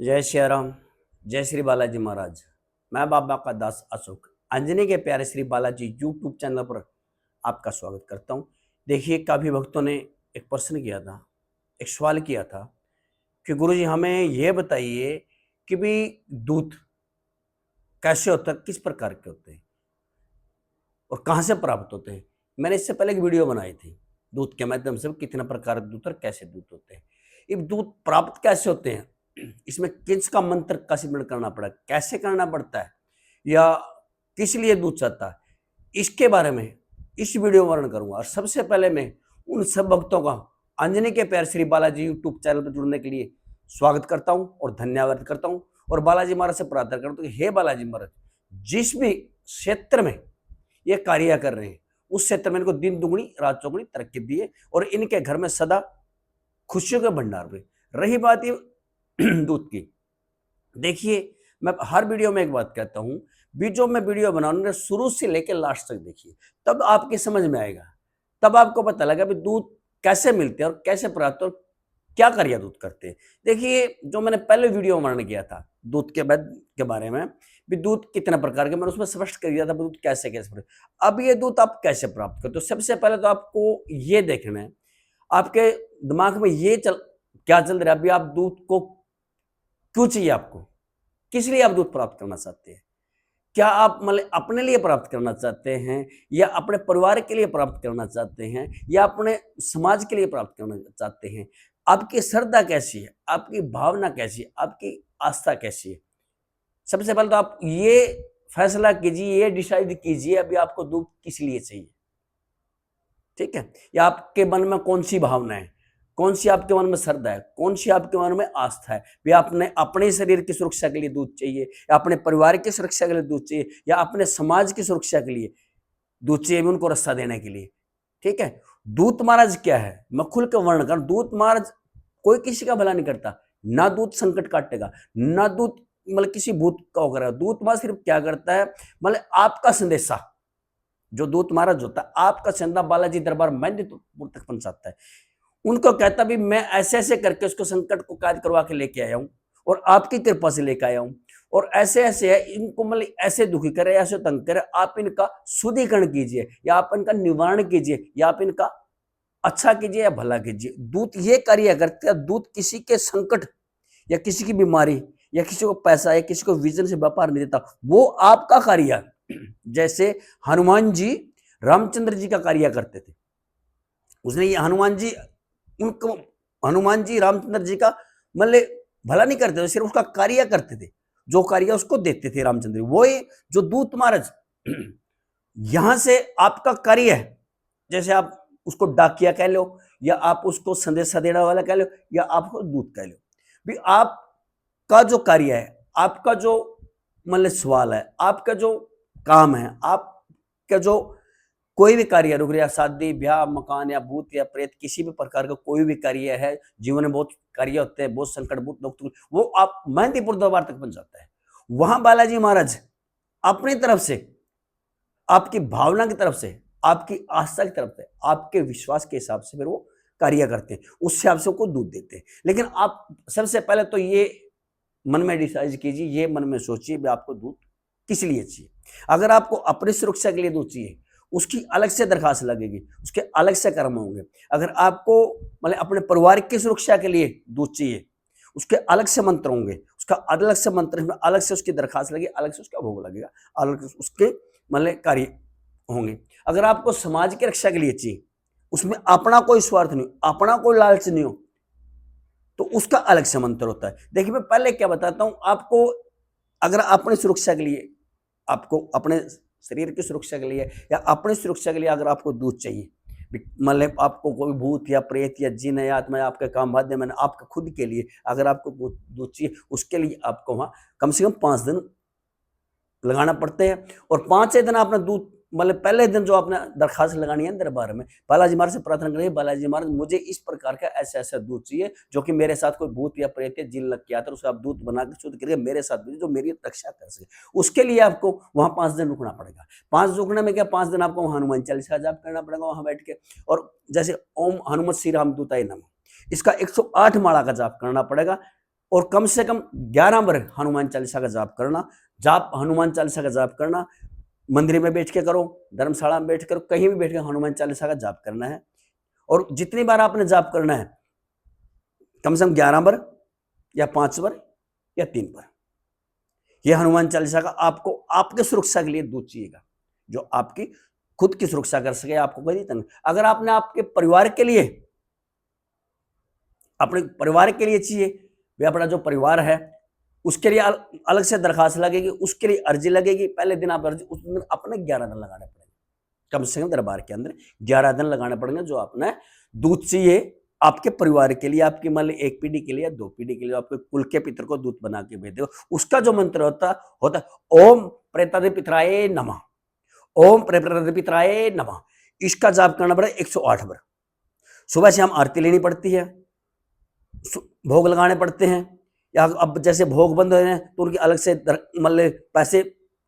जय श्री राम। जय श्री बालाजी महाराज। मैं बाबा का दास अशोक अंजनी के प्यारे श्री बालाजी यूट्यूब चैनल पर आपका स्वागत करता हूं। देखिए, काफ़ी भक्तों ने एक प्रश्न किया था, एक सवाल किया था कि गुरुजी हमें ये बताइए कि भी दूध कैसे होता है, किस प्रकार के होते हैं और कहाँ से प्राप्त होते हैं। मैंने इससे पहले एक वीडियो बनाई थी दूध के माध्यम से कितने प्रकार के दूध और कैसे दूध होते हैं। ये दूध प्राप्त कैसे होते हैं, इसमें किसका मंत्र का सिमरण करना पड़ा, कैसे करना पड़ता है या किस लिए दूध चाहता है, इसके बारे में इस वीडियो में वर्णन करूंगा। और सबसे पहले मैं उन सब भक्तों का अंजनी के प्यार श्री बालाजी यूट्यूब चैनल पर जुड़ने के लिए स्वागत करता हूं और धन्यवाद करता हूं और बालाजी महाराज से प्रार्थना करता हूं कि हे बालाजी महाराज, जिस भी क्षेत्र में ये कार्य कर रहे हैं उस क्षेत्र में इनको दिन दुगनी रात चौगुनी तरक्की दिए और इनके घर में सदा खुशियों के भंडार में। रही बात ये दूध की, देखिए मैं हर वीडियो में एक बात कहता हूं, जो मैं वीडियो बनाऊंगा शुरू से लेकर लास्ट तक देखिए, तब आपके समझ में आएगा, तब आपको पता लगा भी दूध कैसे मिलते हैं और कैसे प्राप्त और क्या कार्य दूध करते हैं। देखिए, जो मैंने पहले वीडियो में वर्णन किया था दूध के बाद के बारे में भी दूध कितने प्रकार के, मैंने उसमें स्पष्ट कर दिया था दूध कैसे कैसे। अब ये दूध आप कैसे प्राप्त करते हो, सबसे पहले तो आपको ये देखना है आपके दिमाग में ये क्या चल रहा है। अभी आप दूध को क्यों चाहिए, आपको किस लिए आप दूध प्राप्त करना चाहते हैं, क्या आप मतलब अपने लिए प्राप्त करना चाहते हैं या अपने परिवार के लिए प्राप्त करना चाहते हैं या अपने समाज के लिए प्राप्त करना चाहते हैं। आपकी श्रद्धा कैसी है, आपकी भावना कैसी है, आपकी आस्था कैसी है। सबसे पहले तो आप ये फैसला कीजिए, ये डिसाइड कीजिए अभी आपको दूध किस लिए चाहिए, ठीक है। या आपके मन में कौन सी भावना है, कौन सी आपके मन में श्रद्धा है, कौन सी आपके मन में आस्था है। भी आपने अपने शरीर की सुरक्षा के लिए दूध चाहिए या अपने परिवार की सुरक्षा के लिए दूध चाहिए या अपने समाज की सुरक्षा के लिए दूध चाहिए, उनको रास्ता देने के लिए, ठीक है। दूत महाराज क्या है, मैं खुल के वर्णन कर। दूत महाराज कोई किसी का भला नहीं करता, ना दूत संकट काटेगा, ना दूत मतलब किसी भूत का होगा। दूत महाराज सिर्फ क्या करता है, मतलब आपका संदेशा, जो दूत महाराज होता है आपका संदेशा बालाजी दरबार मेहंदीपुर तक पहुंचाता है। उनको कहता भी मैं ऐसे ऐसे करके उसको संकट को काज करवा के लेके आया हूं और आपकी कृपा से लेके आया हूं और ऐसे ऐसे है, इनको मतलब ऐसे दुखी करे, ऐसे तंग करे, आप इनका शुद्धिकरण कीजिए या आप इनका निवारण कीजिए या आप इनका अच्छा कीजिए या भला कीजिए। दूत ये कार्य करते हैं। दूत किसी के संकट या किसी की बीमारी या किसी को पैसा या किसी को विजन से व्यापार नहीं देता, वो आपका कार्य है। जैसे हनुमान जी रामचंद्र जी का कार्य करते थे, उसने ये हनुमान जी रामचंद्र जी का मतलब भला नहीं करते थे, सिर्फ उसका कार्य करते थे, जो कार्य उसको देते थे रामचंद्र जी। वो जो दूत महाराज यहां से आपका कार्य है, जैसे आप उसको डाकिया कह लो या आप उसको संदेशा देने वाला कह लो या आपको दूत कह लो, भी आपका जो कार्य है, आपका जो मतलब सवाल है, आपका जो काम है, आपका जो कोई भी कार्य, रुक या शादी ब्याह मकान या भूत या प्रेत, किसी भी प्रकार का कोई भी कार्य है, जीवन में बहुत कार्य होते हैं, बहुत संकट बहुत दुख, वो आप मेहंदीपुर दरबार तक पहुंच जाता है। वहां बालाजी महाराज अपनी तरफ से, आपकी भावना की तरफ से, आपकी आस्था की तरफ से, आपके विश्वास के हिसाब से फिर वो कार्य करते हैं, उस हिसाब से को दूध देते हैं। लेकिन आप सबसे पहले तो ये मन में डिसाइड कीजिए, ये मन में सोचिए भी आपको दूध किस लिए चाहिए। अगर आपको अपनी सुरक्षा के लिए दूध चाहिए, उसकी अलग से दरखास्त लगेगी, उसके अलग से कर्म होंगे। अगर आपको मतलब अपने परिवार की सुरक्षा के लिए दूध चाहिए, उसके अलग से मंत्र होंगे, उसका अलग से मंत्र, अलग से उसकी दरखास्त लगेगी, अलग से उसका भोग लगेगा, अलग उसके मतलब कार्य होंगे। अगर आपको समाज की रक्षा के लिए चाहिए, उसमें अपना कोई स्वार्थ नहीं, अपना कोई लालच नहीं हो, तो उसका अलग से मंत्र होता है। देखिए, मैं पहले क्या बताता हूं आपको। अगर अपनी सुरक्षा के लिए, आपको अपने शरीर की सुरक्षा के लिए या अपनी सुरक्षा के लिए अगर आपको दूध चाहिए, मतलब आपको कोई भूत या प्रेत या जिन या आत्मा या आपके काम बाध्य में आपके खुद के लिए अगर आपको दूध चाहिए, उसके लिए आपको वहां कम से कम 5 दिन लगाना पड़ते हैं। और 5 दिन आपने दूध मतलब पहले दिन जो आपने दरखास्त लगानी है दरबार में, बालाजी महाराज से प्रार्थना करिए, बालाजी महाराज मुझे इस प्रकार का ऐसा ऐसा दूध चाहिए जो कि मेरे साथ कोई भूत या प्रेत या जिन लग के आता है, उसका आप दूध बना के शुद्ध करके मेरे साथ जो मेरी रक्षा कर सके। उसके लिए आपको वहां 5 दिन रुकना पड़ेगा। 5 रुकने में क्या, 5 दिन आपको हनुमान चालीसा जाप करना पड़ेगा वहां बैठ के। और जैसे ओम हनुमत श्री राम दूताय नमः, इसका 108 माला का जाप करना पड़ेगा। और कम से कम 11 बार हनुमान चालीसा का जाप करना। जाप हनुमान चालीसा का जाप करना मंदिर में बैठ के करो, धर्मशाला में बैठ कर, कहीं भी बैठ के हनुमान चालीसा का जाप करना है। और जितनी बार आपने जाप करना है, कम से कम 11 बार या 5 बार या 3 बार। यह हनुमान चालीसा का आपको आपके सुरक्षा के लिए दूत चाहिएगा, जो आपकी खुद की सुरक्षा कर सके, आपको कहीं तंग। अगर आपने आपके परिवार के लिए, अपने परिवार के लिए चाहिए, वे अपना जो परिवार है उसके लिए अलग से दरखास्त लगेगी, उसके लिए अर्जी लगेगी। पहले दिन आप अर्जी, उस दिन अपने 11 दिन लगाने पड़ेंगे, कम से कम दरबार के अंदर 11 दिन लगाने पड़ेंगे। जो आपने दूत चाहिए आपके परिवार के लिए, आपकी मान ली 1 पीढ़ी के लिए या 2 पीढ़ी के लिए, आपके कुल के पितर को दूत बना के भेज दो। उसका जो मंत्र होता ओम प्रेतादि पितराय नमः, ओम प्रेतादि पितराय नमः। इसका जाप करना पड़ेगा 108 बार। सुबह शाम आरती लेनी पड़ती है, भोग लगाने पड़ते हैं, या अब जैसे भोग बंद हो रहे हैं तो उनके अलग से मतलब पैसे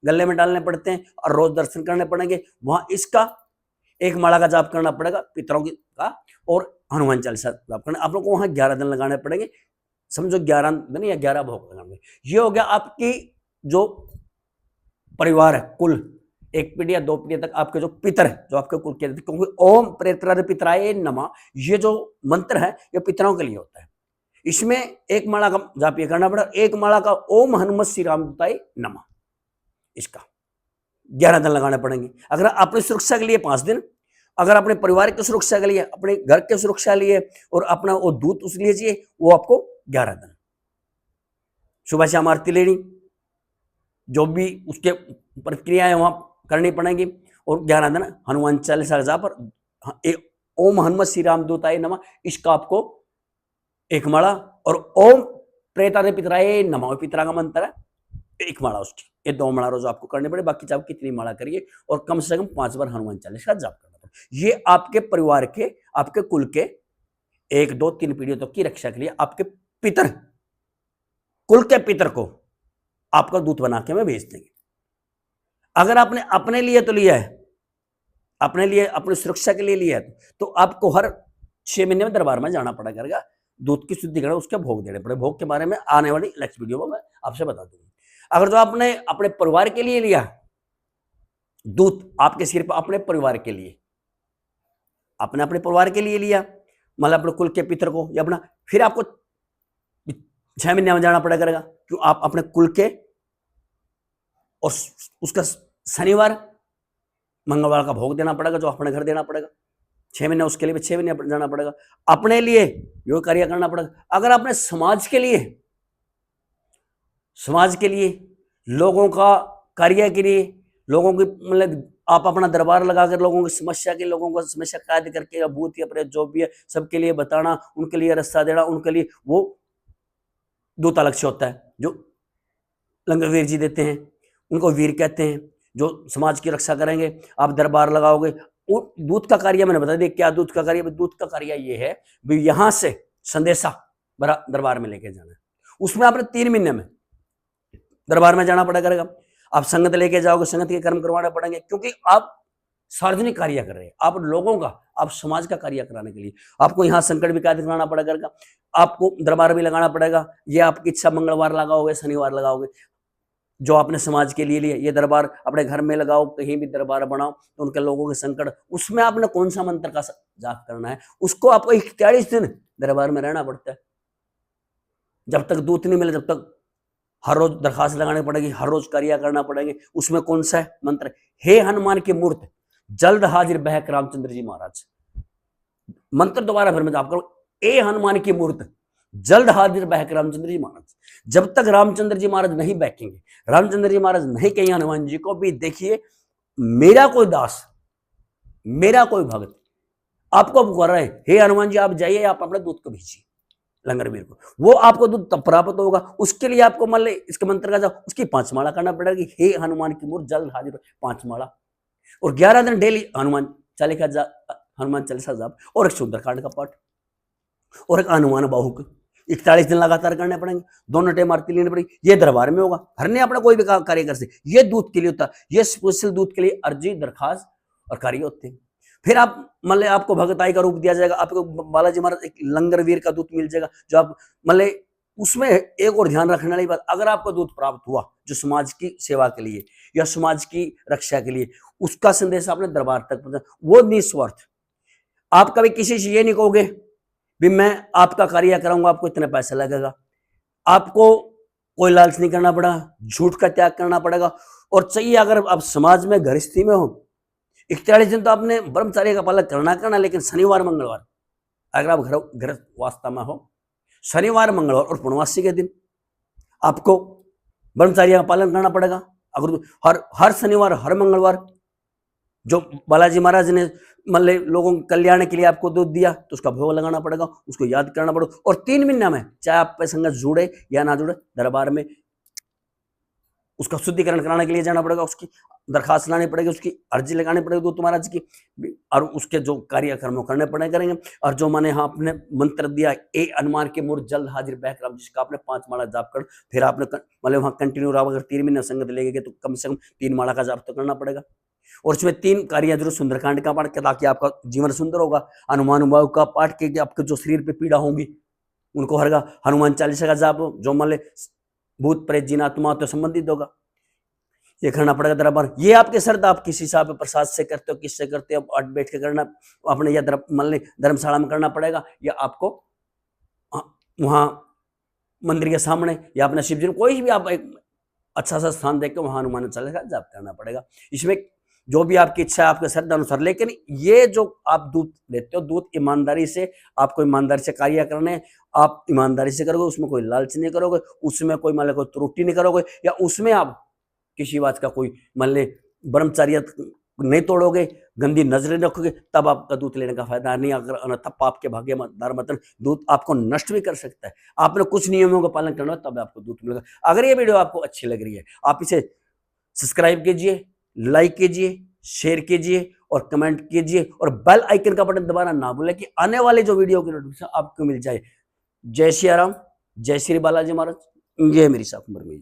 गले में डालने पड़ते हैं और रोज दर्शन करने पड़ेंगे। वहां इसका 1 माला का जाप करना पड़ेगा पितरों का, और हनुमान चालीसा जाप करना। आप लोग को वहां 11 दिन लगाने पड़ेंगे, समझो 11 दिन या 11 भोग लगाएंगे। ये हो गया आपकी जो परिवार है, कुल 1 पीढ़ी या 2 पीढ़ी तक आपके जो पितर है, जो आपके कुल के, क्योंकि ओम प्रेतादि पितराय नमः ये जो मंत्र है ये पितरों के लिए होता है। इसमें 1 माला का जाप ये करना पड़ेगा, 1 माला का ओम हनुमत श्री रामदूताय नमः, इसका 11 दिन लगाने पड़ेंगे। अगर अपनी सुरक्षा के लिए 5 दिन, अगर अपने परिवार की सुरक्षा के लिए, अपने घर की सुरक्षा के लिए और अपना वो दूत उस लिए चाहिए, वो आपको 11 दिन। सुबह शाम आरती लेनी, जो भी उसके प्रक्रियाएं वहां करनी पड़ेंगी, और 11 दिन हनुमान चालीसा का जाप और ओम हनुमत श्री रामदूताय नमः, इसका आपको 1 माला, और ओम प्रेतादि पितराय नमः पितरा का मंत्र है 1 माला उसकी, ये 2 माला रोज आपको करने पड़े। बाकी चाहे कितनी माला करिए, और कम से कम 5 बार हनुमान चालीसा का जाप करना पड़े। ये आपके परिवार के, आपके कुल के 1, 2, 3 पीढ़ियों तक की रक्षा के लिए आपके पितर, कुल के पितर को आपका दूत बना के में भेज देंगे। अगर आपने अपने लिए तो लिया है, अपने लिए, अपनी सुरक्षा के लिए लिया है, तो आपको हर 6 महीने में दरबार में जाना पड़ा करेगा, दूध की शुद्धिकरण, उसके भोग देने पड़े। भोग के बारे में आने वाली नेक्स्ट वीडियो में मैं आपसे बता दूंगा। अगर जो आपने अपने परिवार के लिए लिया दूत, आपके सिर पर अपने परिवार के लिए, आपने अपने परिवार के लिए लिया, मतलब अपने कुल के पितर को या अपना, फिर आपको 6 महीने में जाना पड़ा करेगा, क्यों? आप अपने कुल के, और उसका शनिवार मंगलवार का भोग देना पड़ेगा, जो अपने घर देना पड़ेगा। 6 महीने उसके लिए 6 महीने जाना पड़ेगा। अपने लिए यो कार्य करना पड़ेगा। अगर आपने समाज के लिए, लोगों का कार्य के लिए, लोगों की मतलब आप अपना दरबार लगाकर लोगों की समस्या के, लोगों को समस्या कार्य करके, भूत या प्रेत जो भी है सबके लिए बताना, उनके लिए रास्ता देना, उनके लिए वो दूत अलग से होता है, जो लंगर वीर जी देते हैं, उनको वीर कहते हैं, जो समाज की रक्षा करेंगे। आप दरबार लगाओगे, दूत का कार्य मैंने बता दिया क्या दूत का कार्य। दूत का कार्य ये है भी यहां से संदेशा दरबार में लेके जाना है। उसमें आपने 3 महीने में दरबार में जाना पड़ा करेगा। आप संगत लेके जाओगे, संगत के कर्म करवाने पड़ेंगे, क्योंकि आप सार्वजनिक कार्य कर रहे हैं, आप लोगों का, आप समाज का कार्य कराने के लिए आपको यहाँ संकट भी कार्य कराना पड़ेगा, आपको दरबार भी लगाना पड़ेगा। ये आपकी इच्छा, मंगलवार लगाओगे, शनिवार लगाओगे, जो आपने समाज के लिए लिया। ये दरबार अपने घर में लगाओ, कहीं भी दरबार बनाओ, तो उनके लोगों के संकट, उसमें आपने कौन सा मंत्र का जाप करना है, उसको आपको 41 दिन दरबार में रहना पड़ता है। जब तक दूत नहीं मिले तब तक हर रोज दरखास्त लगानी पड़ेगी, हर रोज कार्य करना पड़ेंगे। उसमें कौन सा है मंत्र? हे हनुमान की मूर्त जल्द हाजिर बहक रामचंद्र जी महाराज। मंत्र दोबारा फिर मैं जाप करूं, ए हनुमान की मूर्त जल्द हाजिर बहक रामचंद्र जी महाराज। जब तक रामचंद्र जी महाराज नहीं बहकेंगे, रामचंद्र जी महाराज नहीं कहेंगे हनुमान जी को भी, देखिए मेरा कोई दास, मेरा कोई भक्त आपको पुकार रहा है, हे हनुमान जी आप जाइए, आप अपने दूत को भेजिए लंगर वीर को, वो आपको दूध तब प्राप्त होगा। उसके लिए आपको मान ले इसके मंत्र का जाओ, उसकी 5 माला करना पड़ेगा कि हे हनुमान की मूर्त जल्द हाजिर, 5 माला, और 11 दिन डेली हनुमान चालीसा जाप, और एक सुंदरकांड का पाठ, और एक हनुमान बाहुक 41 दिन लगातार करने पड़ेंगे। दोनों टाइम आरती लेनी पड़ेगी। ये दरबार में होगा, हर ने अपना कोई भी कार्य कर सकते। ये दूत के लिए होता है, ये स्पेशल दूत के लिए अर्जी, दरखास्त और कार्य होते हैं। फिर आप मतलब आपको भगताई का रूप दिया जाएगा, आपको बालाजी महाराज एक लंगर वीर का दूत मिल जाएगा, जो आप मतलब उसमें एक और ध्यान रखने वाली बात, अगर आपको दूध प्राप्त हुआ जो समाज की सेवा के लिए या समाज की रक्षा के लिए, उसका संदेश आपने दरबार तक पहुंचा, वो निस्वार्थ। आप कभी किसी से ये नहीं कहोगे भी मैं आपका कार्य कराऊंगा, आपको इतना पैसा लगेगा। आपको कोई लालच नहीं करना पड़ा, झूठ का त्याग करना पड़ेगा। और चाहिए अगर आप समाज में गृहस्थी में हो, 41 दिन तो आपने ब्रह्मचर्य का पालन करना, लेकिन शनिवार मंगलवार अगर आप घर वास्ता में हो, शनिवार मंगलवार और पूर्णमासी के दिन आपको ब्रह्मचर्य का पालन करना पड़ेगा। अगर हर शनिवार हर मंगलवार जो बालाजी महाराज ने मतलब लोगों के कल्याण के लिए आपको दूध दिया, तो उसका भोग लगाना पड़ेगा, उसको याद करना पड़ेगा। और 3 महीना में चाहे आप पे संगत जुड़े या ना जुड़े, दरबार में उसका शुद्धिकरण कराने के लिए जाना पड़ेगा, उसकी दरखास्त लानी पड़ेगी, उसकी अर्जी लगानी पड़ेगी दूत महाराज की, और उसके जो कार्यक्रम करने पड़े करेंगे। और जो मैंने यहाँ आपने मंत्र दिया, ए अनुमान के मूर्त जल्द हाजिर बैकराम, जिसका आपने 5 माला जाप कर, फिर आपने मतलब वहाँ कंटिन्यू रहा। अगर 3 महीने संगत लेगे तो कम से कम 3 माला का जाप तो करना पड़ेगा। और इसमें 3 कार्य जरूर सुंदरकांड का पाठ, ताकि आपका जीवन सुंदर होगा। हनुमान बाबू का पाठ के आपके जो शरीर पे पीड़ा होंगी उनको हरगा। हनुमान चालीसा का जाप जो मान भूत प्रेत जिन आत्मा तो संबंधित होगा, ये करना पड़ेगा दरबार। ये आपके श्रद्धा, आप किस हिसाब से प्रसाद से करते हो, किससे करते हो, आप बैठ के करना अपने या मान धर्मशाला में करना पड़ेगा, या आपको वहाँ मंदिर के सामने या अपने शिव जी कोई भी आप एक अच्छा सा स्थान देख के वहाँ हनुमान चालीसा का जाप करना पड़ेगा। इसमें जो भी आपकी इच्छा है आपके श्रद्धा अनुसार, लेकिन ये जो आप दूध लेते हो, दूध ईमानदारी से, आपको ईमानदारी से कार्य करने, आप ईमानदारी से करोगे, उसमें कोई लालच नहीं करोगे, उसमें कोई मान लो कोई त्रुटि नहीं करोगे, या उसमें आप किसी बात का कोई मान ले ब्रह्मचर्य नहीं तोड़ोगे, गंदी नजरें रखोगे, तब आपका दूध लेने का फायदा नहीं। अगर अन्यथा पाप के भाग्य मतलब दूध आपको नष्ट भी कर सकता है। आपने कुछ नियमों का पालन करना, तब आपको दूध मिलेगा। अगर ये वीडियो आपको अच्छी लग रही है, आप इसे सब्सक्राइब कीजिए, लाइक कीजिए, शेयर कीजिए और कमेंट कीजिए, और बेल आइकन का बटन दबाना ना भूलें कि आने वाले जो वीडियो की नोटिफिकेशन आपको मिल जाए। जय श्री राम, जय श्री बालाजी महाराज, ये मेरी साख उम्र में।